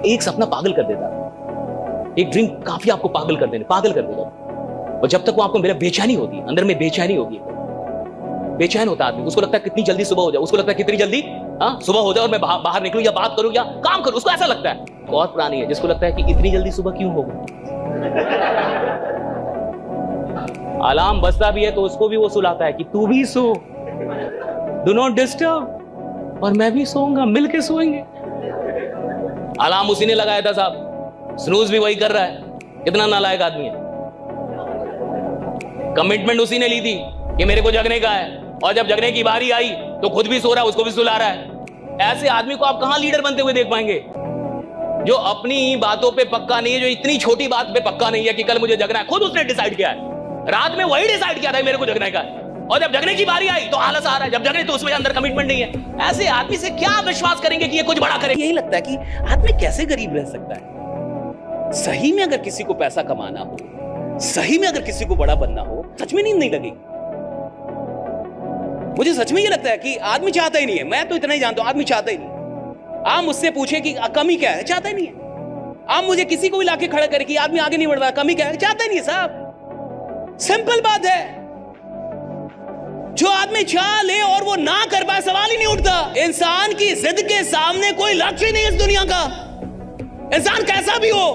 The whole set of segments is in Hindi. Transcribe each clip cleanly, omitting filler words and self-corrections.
एक सपना पागल कर देता है, एक ड्रीम काफी आपको पागल कर देगा। और जब तक वो आपको मेरा बेचैनी होती है, अंदर में बेचैनी होगी, बेचैन होता आदमी, उसको लगता है कितनी जल्दी सुबह हो जाए, उसको लगता है कितनी जल्दी सुबह हो जाए और मैं बाहर निकलूं या बात करूं या काम करूं, उसको ऐसा लगता है। बहुत पुरानी है जिसको लगता है कि इतनी जल्दी सुबह क्यों होगा। अलार्म बजता भी है तो उसको भी वो सुलाता है कि तू भी सो, डू नॉट डिस्टर्ब, और मैं भी सोऊंगा, मिलके सोएंगे। अलार्म उसी ने लगाया था साहब, स्नूज भी वही कर रहा है। कितना नालायक आदमी है। कमिटमेंट उसी ने ली थी कि मेरे को जगने का है, और जब जगने की बारी आई तो खुद भी सो रहा है, उसको भी सुला रहा है। ऐसे आदमी को आप कहां लीडर बनते हुए देख पाएंगे, जो अपनी बातों पे पक्का नहीं है, जो इतनी छोटी बात पे पक्का नहीं है कि कल मुझे जगना है। खुद उसने डिसाइड किया है, रात में वही डिसाइड किया था मेरे को जगने का है, और जब जगने की बारी आई तो आलस आ रहा है। जब जगने तो उसमें अंदर कमिटमेंट नहीं है। ऐसे आदमी से क्या विश्वास करेंगे कि ये कुछ बड़ा करे। यही लगता है कि आदमी कैसे गरीब रह सकता है। सही में अगर किसी को पैसा कमाना हो, सही में अगर किसी को बड़ा बनना हो, सच में नींद नहीं लगेगी। मुझे सच में ये लगता है कि आदमी चाहता ही नहीं है। मैं तो इतना ही जानता हूं, आदमी चाहता ही नहीं। आप मुझसे पूछे कि कमी क्या है, चाहता ही नहीं है। आप मुझे किसी को भी लाके खड़ा करे कि आदमी आगे नहीं बढ़ रहा, कमी क्या है, चाहता ही नहीं है साहब। सिंपल बात है। जो आदमी चाह ले और वो ना कर पाए, सवाल ही नहीं उठता। इंसान की जिद के सामने कोई लक्ष्य नहीं है इस दुनिया का। इंसान कैसा भी हो,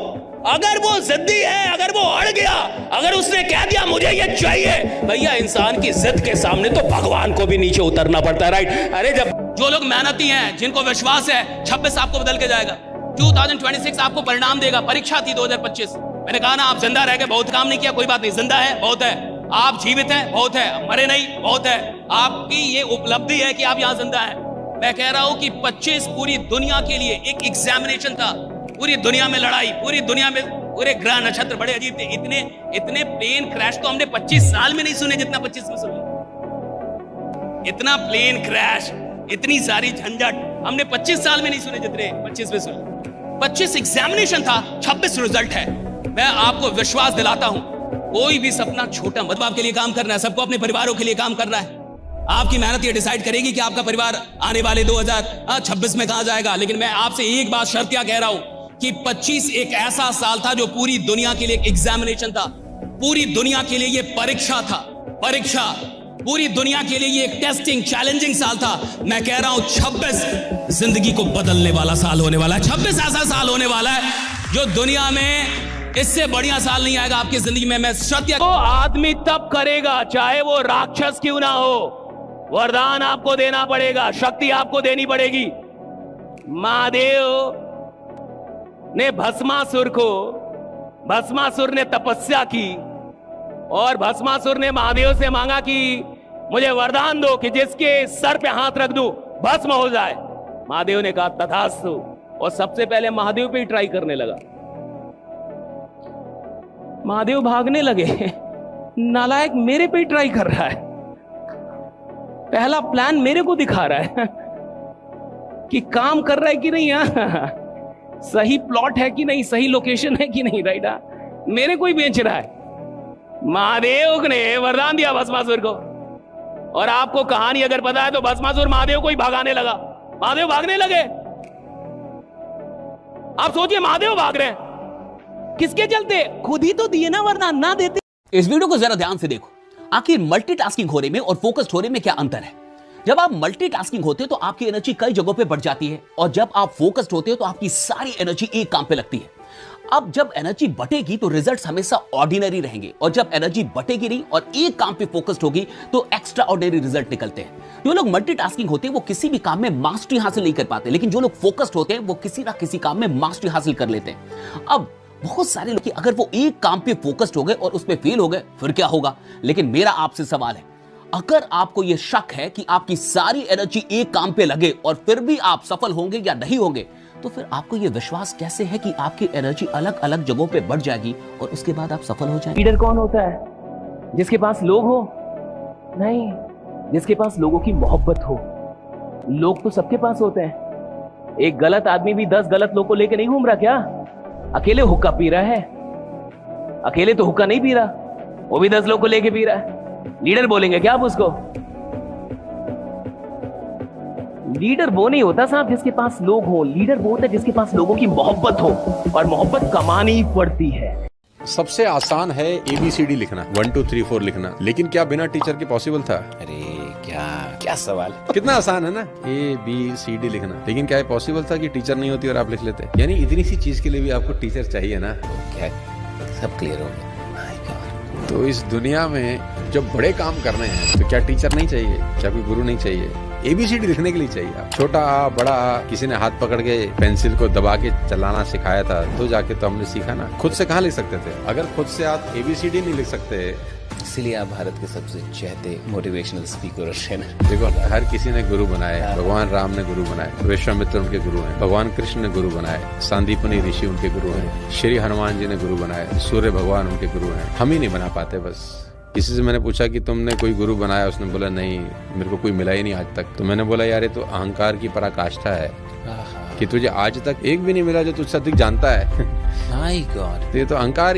अगर वो जिद्दी है, अगर वो अड़ गया, अगर उसने कह दिया मुझे ये चाहिए, भैया इंसान की जिद के सामने तो भगवान को भी नीचे उतरना पड़ता है, राइट। अरे जब जो लोग मेहनती हैं, जिनको विश्वास है 26 आपको बदल के जाएगा, 2026 आपको परिणाम देगा। परीक्षा थी 2025, मैंने कहा ना आप जिंदा रह गए, बहुत काम नहीं किया, कोई बात नहीं, जिंदा है बहुत है। आप जीवित हैं बहुत है, मरे नहीं बहुत है। आपकी ये उपलब्धि है कि आप यहां जिंदा हैं। मैं कह रहा हूं कि 25 पूरी दुनिया के लिए एक एग्जामिनेशन था। पूरी दुनिया में लड़ाई, पूरी दुनिया में पूरे ग्रह नक्षत्र बड़े अजीब थे। इतने प्लेन क्रैश तो हमने 25 साल में नहीं सुने जितना 25 में सुने। इतना प्लेन क्रैश, इतनी सारी झंझट हमने 25 साल में नहीं सुने जितने 25 में सुने। 25 एग्जामिनेशन था, 26 रिजल्ट है। मैं आपको विश्वास दिलाता हूं, कोई भी सपना छोटा मत। आपके लिए काम करना है, सबको अपने परिवारों के लिए काम करना है। आपकी मेहनत ये डिसाइड करेगी कि आपका परिवार आने वाले 2026 में कहां जाएगा। लेकिन मैं आपसे एक बात शर्त क्या कह रहा हूं कि 25 एक ऐसा साल था जो पूरी दुनिया के लिए एक एग्जामिनेशन था। पूरी दुनिया के लिए ये परीक्षा था, परीक्षा। पूरी दुनिया के लिए ये एक टेस्टिंग, चैलेंजिंग साल था। मैं कह रहा हूं 26 जिंदगी को बदलने वाला साल होने वाला है। 26 ऐसा साल होने वाला है जो दुनिया में इससे बढ़िया साल नहीं आएगा आपकी जिंदगी में। मैं सत्य तो आदमी तब करेगा चाहे वो राक्षस क्यों ना हो। वरदान आपको देना पड़ेगा, शक्ति आपको देनी पड़ेगी। महादेव ने भस्मासुर ने तपस्या की, और भस्मासुर ने महादेव से मांगा कि मुझे वरदान दो कि जिसके सर पे हाथ रख दूं भस्म हो जाए। महादेव ने कहा तथास्तु, और सबसे पहले महादेव पे ही ट्राई करने लगा। महादेव भागने लगे, नालायक मेरे पे ही ट्राई कर रहा है, पहला प्लान मेरे को दिखा रहा है कि काम कर रहा है कि नहीं, सही प्लॉट है कि नहीं, सही लोकेशन है कि नहीं, राइट। मेरे को ही बेच रहा है। महादेव ने वरदान दिया भस्मासुर को, और आपको कहानी अगर पता है तो भस्मासुर महादेव को ही भगाने लगा। महादेव भागने लगे। आप सोचिए महादेव भाग रहे हैं, किसके चलते? खुद ही तो दिए ना वरदान, ना देते। इस वीडियो को जरा ध्यान से देखो, आखिर मल्टीटास्किंग होने में और फोकस्ड होने में क्या अंतर है। जब आप मल्टीटास्किंग होते हो तो आपकी एनर्जी कई जगहों पे बढ़ जाती है, और जब आप फोकस्ड होते हो तो आपकी सारी एनर्जी एक काम पे लगती है। अब जब एनर्जी बटेगी तो रिजल्ट्स हमेशा ऑर्डिनरी रहेंगे, और जब एनर्जी बटेगी नहीं और एक काम पे फोकस्ड होगी तो एक्स्ट्रा ऑर्डिनरी रिजल्ट निकलते हैं। जो लोग मल्टीटास्किंग होते हैं वो किसी भी काम में मास्टरी हासिल नहीं कर पाते, लेकिन जो लोग फोकस्ड होते हैं वो किसी ना किसी काम में मास्टरी हासिल कर लेते हैं। अब बहुत सारे लोग अगर वो एक काम पे फोकस्ड हो गए और उसमें फेल हो गए फिर क्या होगा। लेकिन मेरा आपसे सवाल है, अगर आपको यह शक है कि आपकी सारी एनर्जी एक काम पे लगे और फिर भी आप सफल होंगे या नहीं होंगे, तो फिर आपको यह विश्वास कैसे है कि आपकी एनर्जी अलग अलग जगहों पे बढ़ जाएगी और उसके बाद आप सफल हो जाएंगे। लीडर कौन होता है? जिसके पास लोग हो? नहीं, जिसके पास लोगों की मोहब्बत हो। लोग तो सबके पास होते हैं। एक गलत आदमी भी 10 गलत लोग को लेकर नहीं घूम रहा क्या? अकेले हुक्का पी रहा है, अकेले तो हुक्का नहीं पी रहा, वो भी 10 लोग को लेके पी रहा है। लीडर बोलेंगे क्या आप उसको? लीडर वो नहीं होता साहब जिसके पास लोग हो, लीडर वो होता है जिसके पास लोगों की मोहब्बत हो, और मोहब्बत कमानी पड़ती है। सबसे आसान है ABCD लिखना, 1 2 3 4 लिखना, लेकिन क्या बिना टीचर के पॉसिबल था? अरे क्या सवाल। कितना आसान है ना ABCD लिखना, लेकिन क्या पॉसिबल था कि टीचर नहीं होती और आप लिख लेते? यानी इतनी सी चीज के लिए भी आपको टीचर चाहिए ना। क्या सब क्लियर हो गया। My God. तो इस दुनिया में जब बड़े काम करने हैं तो क्या टीचर नहीं चाहिए, क्या कोई गुरु नहीं चाहिए? ABCD लिखने के लिए चाहिए। आप छोटा आ बड़ा आ, किसी ने हाथ पकड़ के पेंसिल को दबा के चलाना सिखाया था तो जाके तो हमने सीखा ना। खुद से कहाँ लिख सकते थे? अगर खुद से आप ABCD नहीं लिख सकते। इसीलिए आप भारत के सबसे चहते मोटिवेशनल स्पीकर और ट्रेनर। देखो, हर किसी ने गुरु बनाए। भगवान राम ने गुरु बनाए, विश्वामित्र उनके गुरु हैं। भगवान कृष्ण ने गुरु बनाए, संदीपनी ऋषि उनके गुरु हैं। श्री हनुमान जी ने गुरु बनाए, सूर्य भगवान उनके गुरु हैं। हम ही नहीं बना पाते बस। किसी से मैंने पूछा कि तुमने कोई गुरु बनाया? उसने बोला नहीं, मेरे को कोई मिला ही नहीं आज तक। तो मैंने बोला यार, ये तो अहंकार की पराकाष्ठा है कि तुझे आज तक एक भी नहीं मिला जो तुझसे अधिक जानता है। My God. तो ये तो अहंकार